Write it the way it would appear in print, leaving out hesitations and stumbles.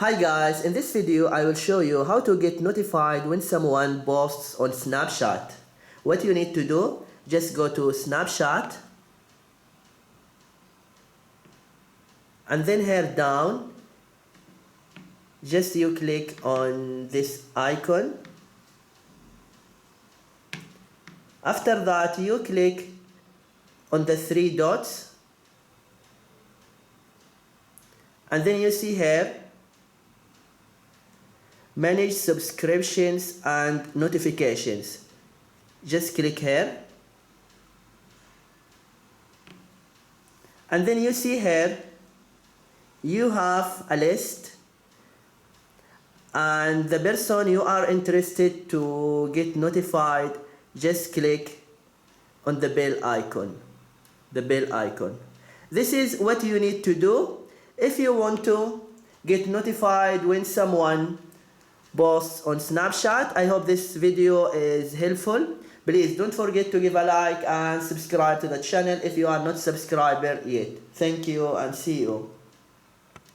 Hi guys, in this video I will show you how to get notified when someone posts on Snapchat. What you need to do, just go to Snapchat and then here down, just you click on this icon. After that you click on the three dots and then you see here manage subscriptions and notifications. Just click here and then you see here you have a list and the person you are interested to get notified, just click on the bell icon. This is what you need to do if you want to get notified when someone posts on Snapchat. I hope this video is helpful. Please don't forget to give a like and subscribe to the channel if you are not subscriber yet. Thank you and see you.